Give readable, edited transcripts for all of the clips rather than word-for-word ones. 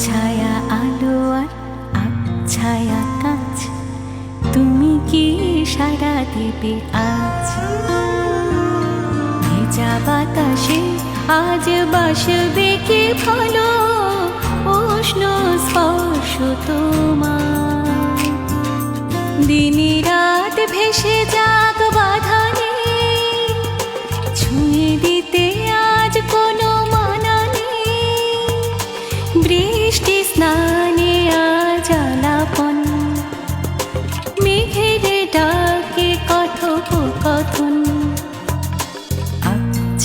ছায়া আলো আর ছায়া কাজ, তুমি কি সাড়া দেবে আজ? ভেজা বাতাসে আজ বাসবে কি ভালো উষ্ণ স্পর্শ তোমার। দিনে রাত ভেসে যাক বাধা নেই, ছুঁয়ে দিতে আজ কোনো মানা নেই। বৃষ্টি স্নানে আজ আলাপন, মেঘের ডাকে কথোপকথন।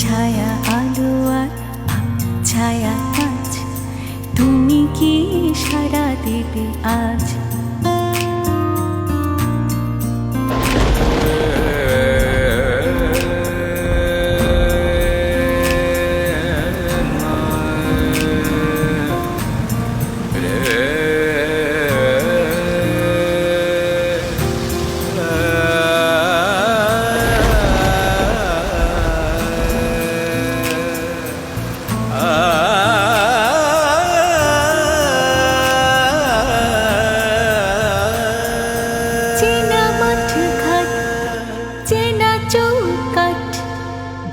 ছায়া আলো আর ছায়া কাজ, তুমি কি সাড়া দেবে আজ? চেনা মাঠ ঘাট, চেনা চৌকাঠ,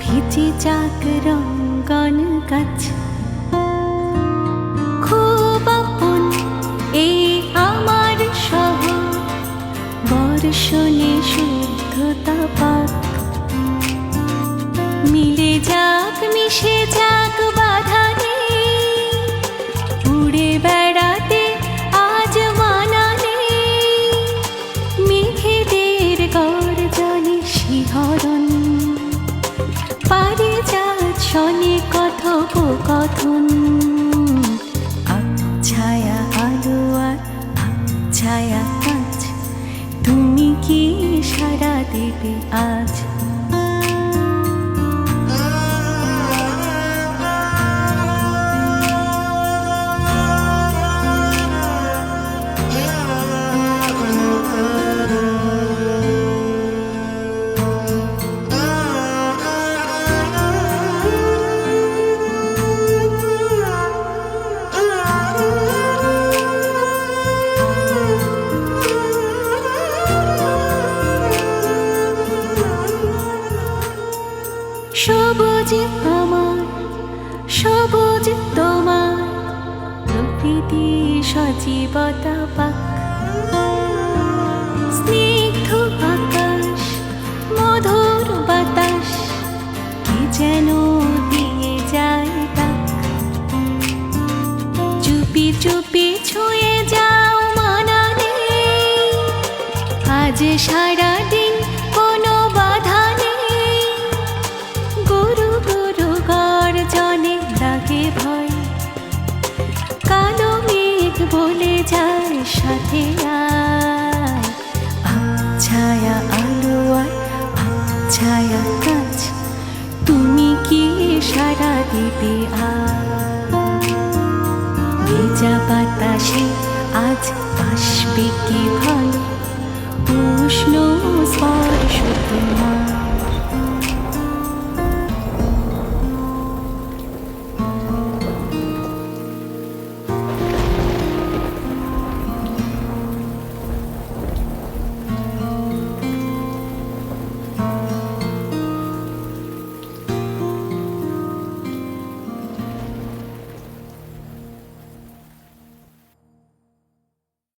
ভিজে যাক রঙ্গন গাছ। খুব আপন এই আমার শহর, বর্ষণে শুদ্ধতা পাক। মিলে যাক মিশে যাক বাধা নেই, উড়ে বেড়াতে আজ মানা নেই। মেঘেদের গর্জনে শিহরণ, পারিজাত শনে কথোপকথন। ছায়া আলো আর ছায়া কাজ, তুমি কি সাড়া দেবে আজ? সবুজ আমার সবুজ তোমার, প্রকৃতি সজীবতা পাক। স্নিগ্ধ আকাশ মধুর বাতাস, কি যেন দিয়ে যায় ডাক। চুপি চুপি ছুঁয়ে যাও মানা নেই, আজ সারাদিন কোনো বাধা নেই। গরু গরু গর্জনে লাগে ভয়, কালো মেঘ বলে যায় সাথে আয়। ছায়া আলো আর ছায়া কাজ, তুমি কি সাড়া দেবে আজ? ভেজা বাতাসে আজ আসবে কি ভালো উষ্ণ স্পর্শ তোমার।